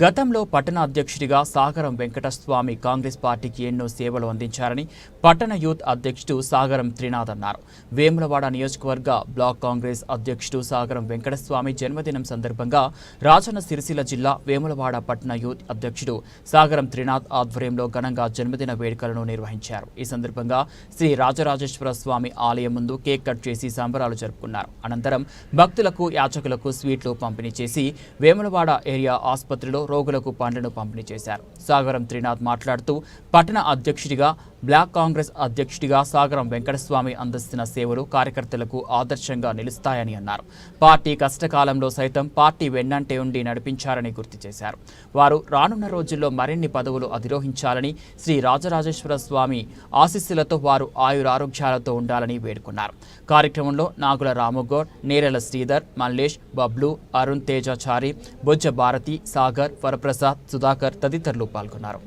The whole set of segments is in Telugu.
గతంలో పట్టణ అధ్యక్షుడిగా సాగరం వెంకటస్వామి కాంగ్రెస్ పార్టీకి ఎన్నో సేవలు అందించారని పట్టణ యూత్ అధ్యక్షుడు సాగరం త్రినాథ్ అన్నారు. వేములవాడ నియోజకవర్గ బ్లాక్ కాంగ్రెస్ అధ్యక్షుడు సాగరం వెంకటస్వామి జన్మదినం సందర్భంగా రాజన్న సిరిసిల్ల జిల్లా వేములవాడ పట్టణ యూత్ అధ్యక్షుడు సాగరం త్రినాథ్ ఆధ్వర్యంలో ఘనంగా జన్మదిన వేడుకలను నిర్వహించారు. ఈ సందర్భంగా శ్రీ రాజరాజేశ్వర స్వామి ఆలయం ముందు కేక్ కట్ చేసి సంబరాలు జరుపుకున్నారు. అనంతరం భక్తులకు యాచకులకు స్వీట్లు పంపిణీ చేసి వేములవాడ ఏరియా ఆసుపత్రిలో రోగులకు పండ్లను పంపిణీ చేశారు. సాగరం త్రినాథ్ మాట్లాడుతూ పట్టణ అధ్యక్షుడిగా బ్లాక్ కాంగ్రెస్ అధ్యక్షుడిగా సాగరం వెంకటస్వామి అందిస్తున్న సేవలు కార్యకర్తలకు ఆదర్శంగా నిలుస్తాయని అన్నారు. పార్టీ కష్టకాలంలో సైతం పార్టీ వెన్నంటే ఉండి నడిపించారని గుర్తు చేశారు. వారు రానున్న రోజుల్లో మరిన్ని పదవులు అధిరోహించాలని, శ్రీ రాజరాజేశ్వర స్వామి ఆశీస్సులతో వారు ఆయురారోగ్యాలతో ఉండాలని వేడుకున్నారు. కార్యక్రమంలో నాగుల రామగౌడ్, నేరెల శ్రీధర్, మల్లేష్, బబ్లు, అరుణ్ తేజాచారి, బొజ్జ భారతి, సాగర్, వరప్రసాద్, సుధాకర్ తదితరులు పాల్గొన్నారు.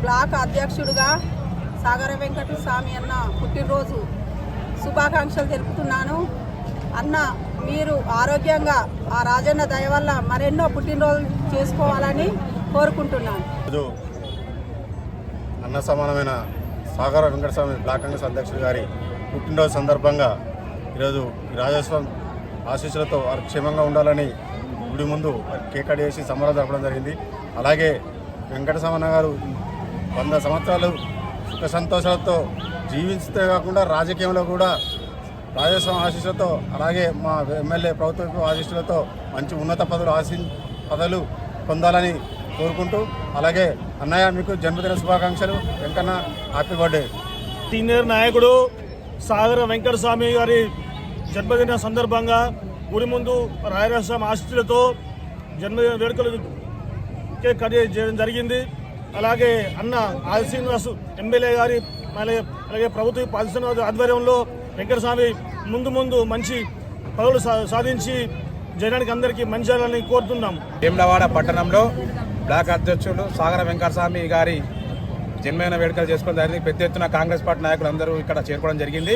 బ్లాక్ అధ్యక్షుడిగా సాగర వెంకటస్వామి అన్న పుట్టినరోజు శుభాకాంక్షలు తెలుపుతున్నాను. అన్న మీరు ఆరోగ్యంగా ఆ రాజన్న దయ వల్ల మరెన్నో పుట్టినరోజులు చేసుకోవాలని కోరుకుంటున్నాను. అన్న సమానమైన సాగర వెంకటస్వామి బ్లాక్ కాంగ్రెస్ అధ్యక్షుడు గారి పుట్టినరోజు సందర్భంగా ఈరోజు రాజస్వామి ఆశీస్సులతో వారు క్షేమంగా ఉండాలని గుడి ముందు కేక్ కట్ చేసి సంబరాలు జరపడం జరిగింది. అలాగే వెంకటస్వామి గారు 100 సంవత్సరాలు సుఖ సంతోషాలతో జీవించే కాకుండా రాజకీయంలో కూడా రాజస్వామి ఆశీస్సులతో, అలాగే మా ఎమ్మెల్యే ప్రభుత్వ ఆశీస్సులతో మంచి ఉన్నత పదవులు పొందాలని కోరుకుంటూ, అలాగే అన్నయ్య మీకు జన్మదిన శుభాకాంక్షలు. Venkanna happy birthday. సీనియర్ నాయకుడు సాగర వెంకటస్వామి గారి జన్మదిన సందర్భంగా గుడి ముందు రాజరాజస్వామి ఆశీస్సులతో జన్మదిన వేడుకలు కేక్ కట్ చేయడం జరిగింది. అలాగే అన్న ఆది శ్రీనివాస్ ఎమ్మెల్యే గారి అలాగే ప్రభుత్వ పాలిస్తున్న ఆధ్వర్యంలో వెంకటస్వామి ముందు మంచి పదవులు సాధించి జనానికి అందరికీ మంచి చేయాలని కోరుతున్నాం. వేములవాడ పట్టణంలో బ్లాక్ అధ్యక్షులు సాగర వెంకటస్వామి గారి జన్మదిన వేడుకలు చేసుకోవడం జరిగింది. పెద్ద ఎత్తున కాంగ్రెస్ పార్టీ నాయకులు అందరూ ఇక్కడ చేరుకోవడం జరిగింది.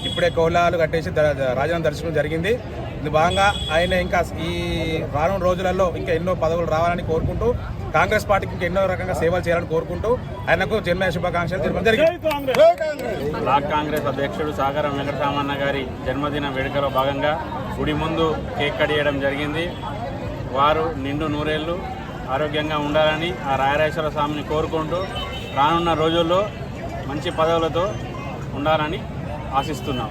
ఇప్పుడే కౌలాలు కట్టేసి రాజధాని దర్శనం జరిగింది. ఇందులో భాగంగా ఆయన ఇంకా ఈ రానున్న రోజులలో ఇంకా ఎన్నో పదవులు రావాలని కోరుకుంటూ, కాంగ్రెస్ పార్టీకి ఇంకా ఎన్నో రకంగా సేవలు చేయాలని కోరుకుంటూ ఆయనకు జన్మదిన శుభాకాంక్షలు తెలిపడం జరిగింది. బ్లాక్ కాంగ్రెస్ అధ్యక్షుడు సాగరం వెంకటరామన్న గారి జన్మదిన వేడుకలో భాగంగా గుడి ముందు కేక్ కట్ చేయడం జరిగింది. వారు నిండు నూరేళ్లు ఆరోగ్యంగా ఉండాలని ఆ రాయరాజేశ్వర స్వామిని కోరుకుంటూ రానున్న రోజుల్లో మంచి పదవులతో ఉండాలని ఆశిస్తున్నాం.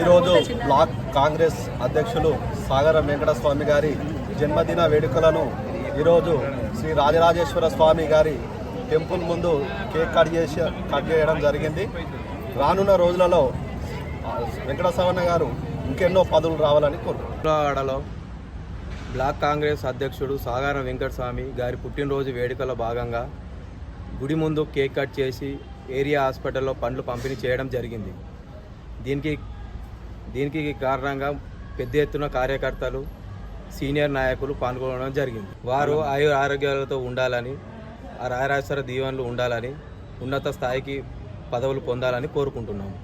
ఈరోజు బ్లాక్ కాంగ్రెస్ అధ్యక్షులు సాగర వెంకటస్వామి గారి జన్మదిన వేడుకలను ఈరోజు శ్రీ రాజరాజేశ్వర స్వామి గారి టెంపుల్ ముందు కేక్ కట్ చేయడం జరిగింది. రానున్న రోజులలో వెంకటస్వామి గారు ఇంకెన్నో పదవులు రావాలని కోరుకుంటున్నాం. బ్లాక్ కాంగ్రెస్ అధ్యక్షుడు సాగర వెంకటస్వామి గారి పుట్టినరోజు వేడుకలో భాగంగా గుడి ముందు కేక్ కట్ చేసి ఏరియా హాస్పిటల్లో పండ్లు పంపిణీ చేయడం జరిగింది. దీనికి కారణంగా పెద్ద ఎత్తున కార్యకర్తలు, సీనియర్ నాయకులు పాల్గొనడం జరిగింది. వారు ఆరోగ్యాలతో ఉండాలని, ఆ రాయరాజేశ్వర దీవెనలు ఉండాలని, ఉన్నత స్థాయికి పదవులు పొందాలని కోరుకుంటున్నాము.